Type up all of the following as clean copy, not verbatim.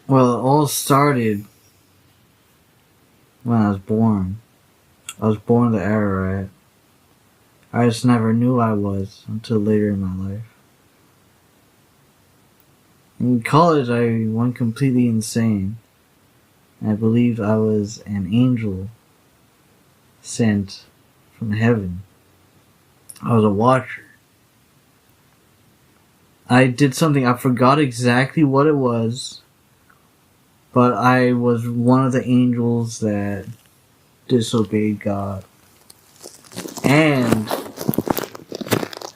Well, it all started when I was born. I was born the Ararat. I just never knew I was until later in my life. In college, I went completely insane. I believed I was an angel sent from heaven. I was a watcher. I did something, I forgot exactly what it was, but I was one of the angels that disobeyed God. And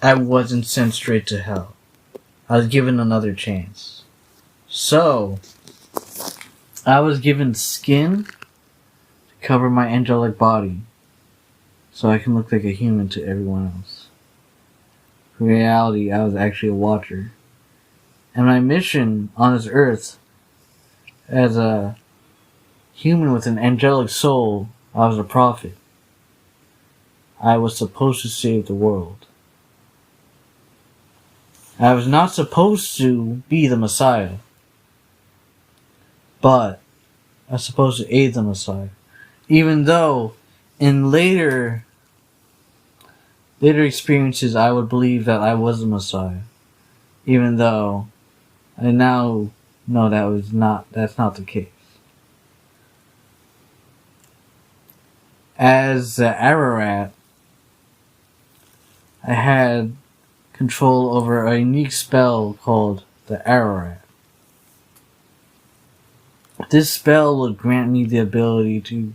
I wasn't sent straight to hell. I was given another chance. So, I was given skin to cover my angelic body so I can look like a human to everyone else. In reality, I was actually a watcher. And my mission on this earth, as a human with an angelic soul, I was a prophet. I was supposed to save the world. I was not supposed to be the Messiah, but I was supposed to aid the Messiah. Even though in later experiences I would believe that I was the Messiah. Even though I now know that's not the case. As the Ararat, I had control over a unique spell called the Ararat. This spell would grant me the ability to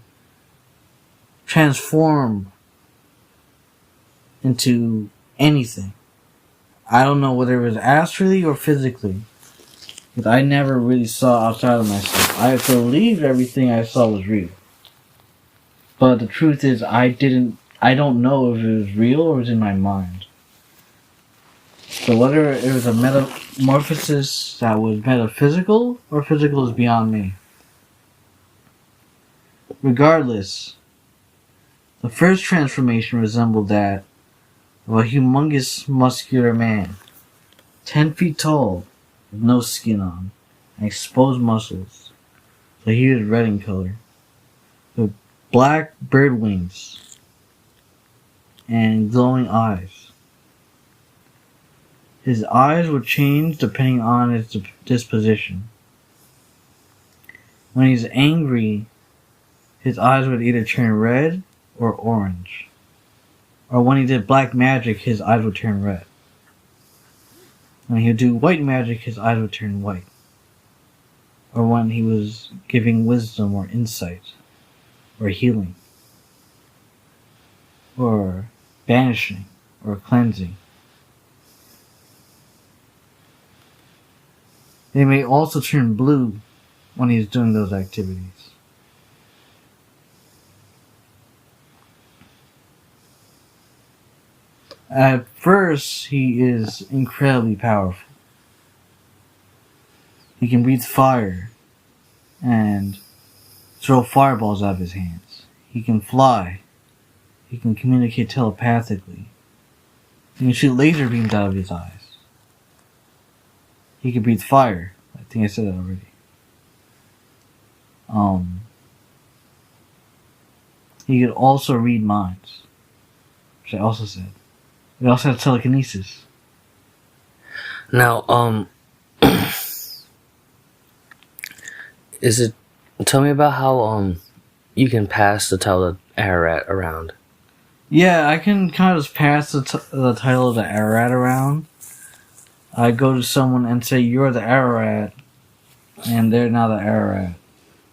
transform into anything. I don't know whether it was astrally or physically, because I never really saw outside of myself. I believed everything I saw was real. But the truth is, I don't know if it was real or it was in my mind. So whether it was a metamorphosis that was metaphysical or physical is beyond me. Regardless, the first transformation resembled that of a humongous muscular man, 10 feet tall, with no skin on, and exposed muscles, so he was red in color, with black bird wings, and glowing eyes. His eyes would change depending on his disposition. When he's angry, his eyes would either turn red or orange. Or when he did black magic, his eyes would turn red. When he would do white magic, his eyes would turn white. Or when he was giving wisdom or insight, or healing, or banishing, or cleansing. They may also turn blue when he's doing those activities. At first, he is incredibly powerful. He can breathe fire and throw fireballs out of his hands. He can fly. He can communicate telepathically. He can shoot laser beams out of his eyes. He can breathe fire. I think I said that already. He could also read minds, which I also said. He also has telekinesis. Now, tell me about how, you can pass the title of Ararat around. Yeah, I can kind of just pass the title of the Ararat around. I go to someone and say, "You're the Ararat," and they're now the Ararat.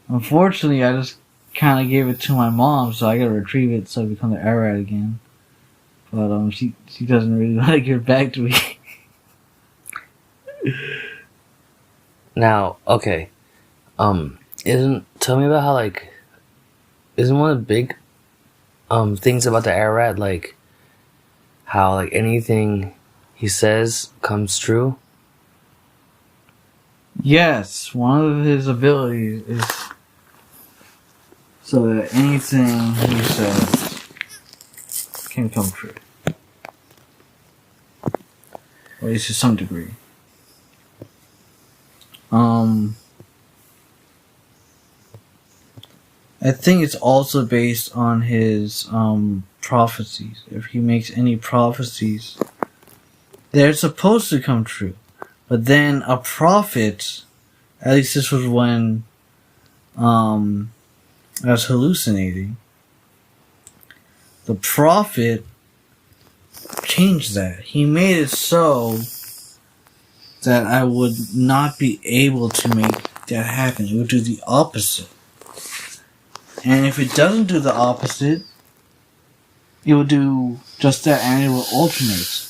Unfortunately, I just kind of gave it to my mom, so I gotta retrieve it so I become the Ararat again. But she doesn't really want to give it back to me. Now, okay, tell me about how, like, isn't one of the big things about the Ararat, like, how, like, anything he says comes true? Yes, one of his abilities is so that anything he says can come true. Or at least to some degree. I think it's also based on his prophecies. If he makes any prophecies, they're supposed to come true. But then a prophet, at least this was when I was hallucinating, the prophet changed that. He made it so that I would not be able to make that happen. It would do the opposite. And if it doesn't do the opposite, it will do just that, and it will alternate.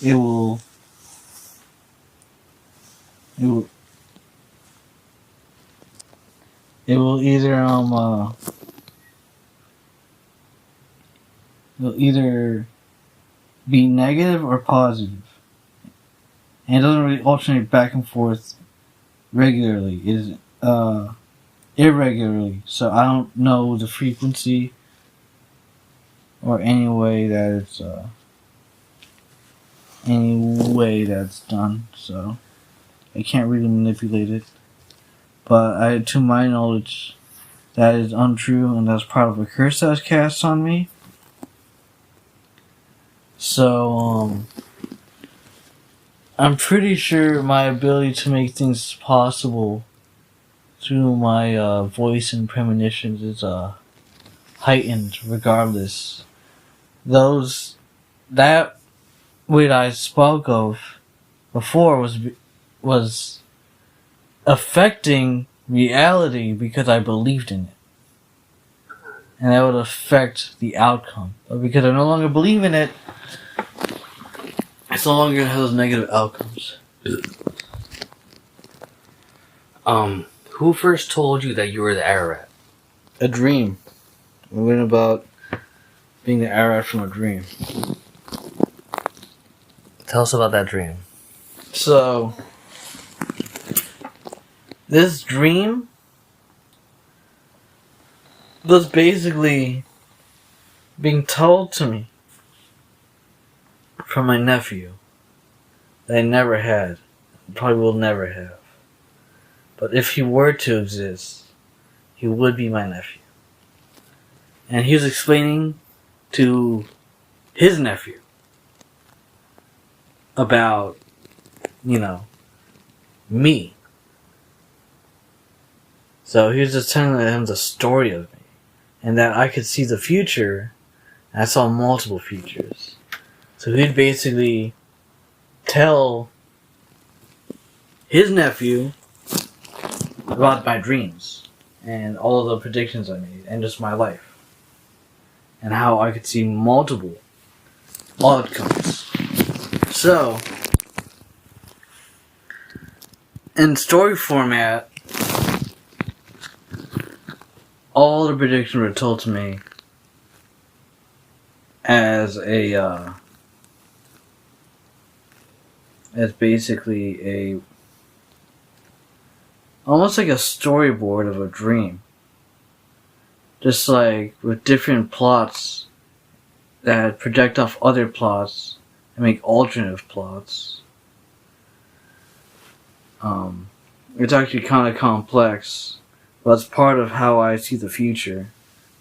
It will either be negative or positive. And it doesn't really alternate back and forth regularly. It is irregularly. So I don't know the frequency or any way that it's done. So I can't really manipulate it. But to my knowledge, that is untrue, and that's part of a curse that was cast on me. So, I'm pretty sure my ability to make things possible through my voice and premonitions is heightened regardless. That what I spoke of before was affecting reality because I believed in it. And that would affect the outcome. But because I no longer believe in it, it's no longer going to have those negative outcomes. Who first told you that you were the Ararat? A dream. We went about being the Ararat from a dream. Tell us about that dream. So, this dream was basically being told to me from my nephew that I never had, probably will never have. But if he were to exist, he would be my nephew. And he was explaining to his nephew about, me. So he was just telling him the story of me. And that I could see the future, and I saw multiple futures. So he'd basically tell his nephew about my dreams and all of the predictions I made and just my life and how I could see multiple outcomes. So, in story format, all the predictions were told to me as basically almost like a storyboard of a dream. Just like with different plots that project off other plots and make alternative plots. It's actually kind of complex, but it's part of how I see the future.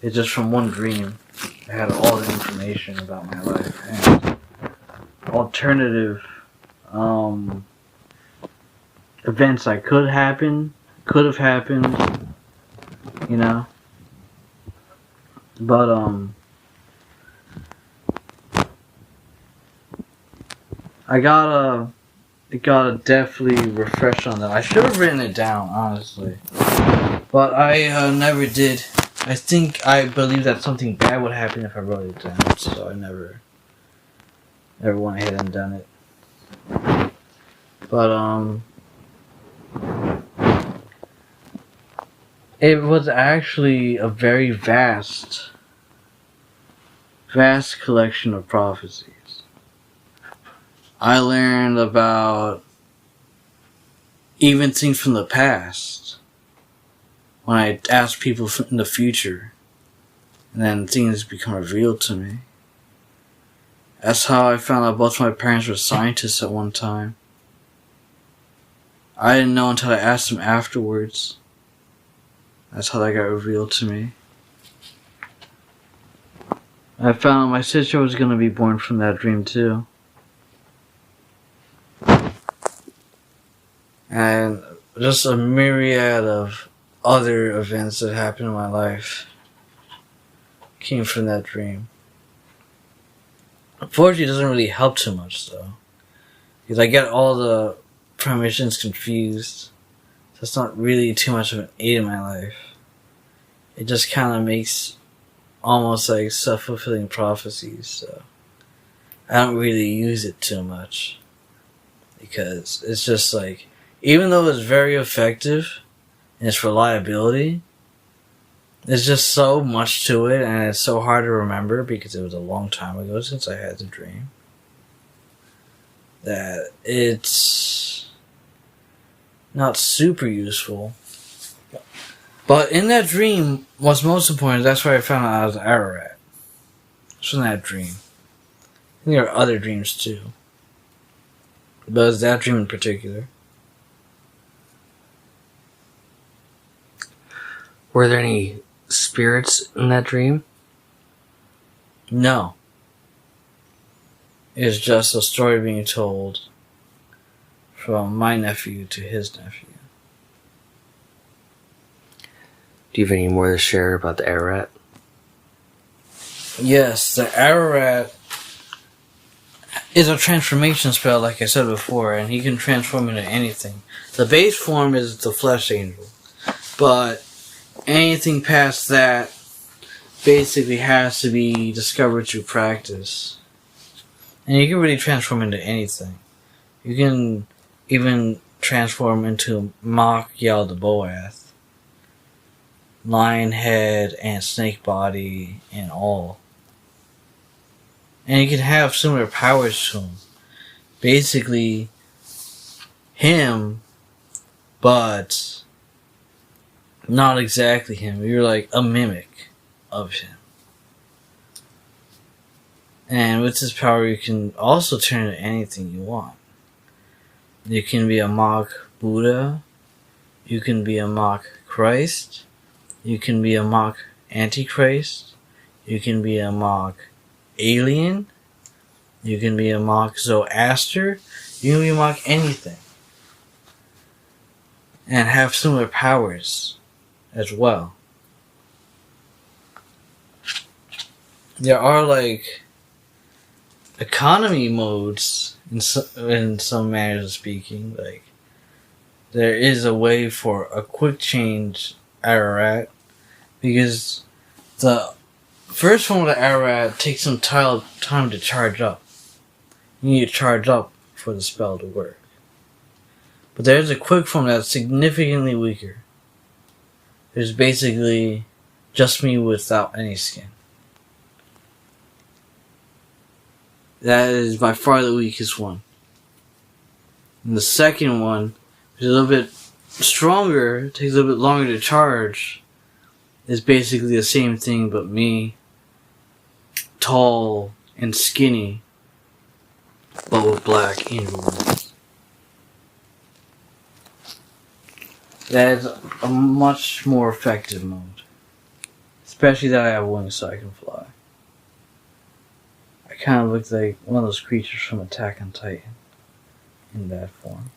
It's just from one dream. I had all the information about my life and alternative events that could have happened, But I gotta definitely refresh on that. I should have written it down, honestly, but I never did. I believe that something bad would happen if I wrote it down, so I never went ahead and done it. But it was actually a very vast collection of prophecies. I learned about even things from the past when I asked people in the future, and then things become revealed to me. That's how I found out both my parents were scientists at one time. I didn't know until I asked them afterwards. That's how that got revealed to me. I found my sister was going to be born from that dream too. And just a myriad of other events that happened in my life came from that dream. Unfortunately, it doesn't really help too much though, because I get all the premonitions confused. So it's not really too much of an aid in my life. It just kind of makes almost like self-fulfilling prophecies, so I don't really use it too much, because it's just like, even though it's very effective and its reliability, there's just so much to it, and it's so hard to remember because it was a long time ago since I had the dream, that it's not super useful. But in that dream, what's most important, that's where I found out I was Ararat. It's from that dream. And there are other dreams too, but it's that dream in particular. Were there any spirits in that dream? No. It's just a story being told from my nephew to his nephew. Do you have any more to share about the Ararat? Yes, the Ararat is a transformation spell, like I said before, and he can transform into anything. The base form is the flesh angel, but anything past that basically has to be discovered through practice. And you can really transform into anything. You can even transform into Mach Yaldabaoth, lion head and snake body and all. And you can have similar powers to him. Basically, him, but not exactly him. You're like a mimic of him. And with this power, you can also turn into anything you want. You can be a Mach Buddha. You can be a Mach Christ. You can be a Mach Antichrist. You can be a Mach Alien. You can be a Mach Zoroaster. You can be a Mach anything. And have similar powers as well. There are like economy modes in some manners of speaking. Like, there is a way for a quick change Ararat, because the first form of the Ararat takes some time to charge up. You need to charge up for the spell to work. But there's a quick form that's significantly weaker. There's basically just me without any skin. That is by far the weakest one. And the second one, which is a little bit stronger, takes a little bit longer to charge, is basically the same thing but me, tall and skinny, but with black inner wings. That is a much more effective mode. Especially that I have wings so I can fly. I kind of look like one of those creatures from Attack on Titan in that form.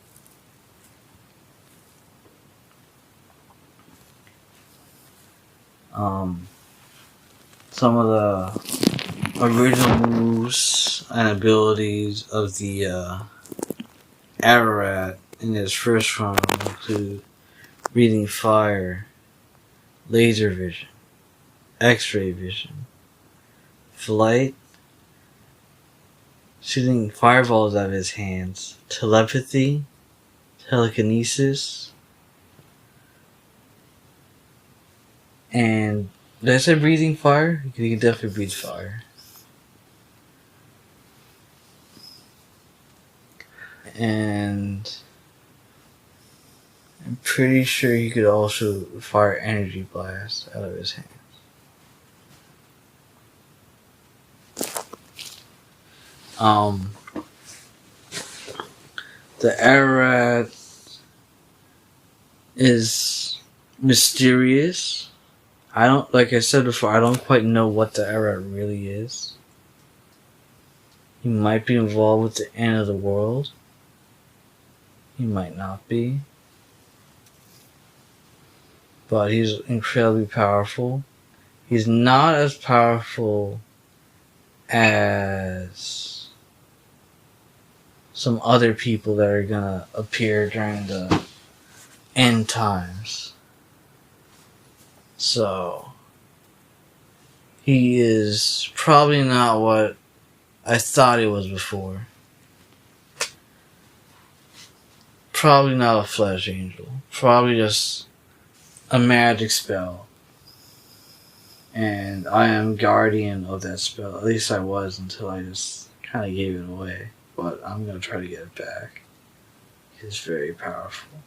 Some of the original moves and abilities of the Ararat in his first form include breathing fire, laser vision, X-ray vision, flight, shooting fireballs out of his hands, telepathy, telekinesis, and did I say breathing fire? You can definitely breathe fire. And I'm pretty sure he could also fire energy blasts out of his hands. The Ararat is mysterious, I don't, like I said before, I don't quite know what the Ararat really is. He might be involved with the end of the world. He might not be. But he's incredibly powerful. He's not as powerful as some other people that are gonna appear during the end times. So, he is probably not what I thought he was before. Probably not a flesh angel. Probably just a magic spell. And I am guardian of that spell. At least I was until I just kind of gave it away. But I'm going to try to get it back. It's very powerful.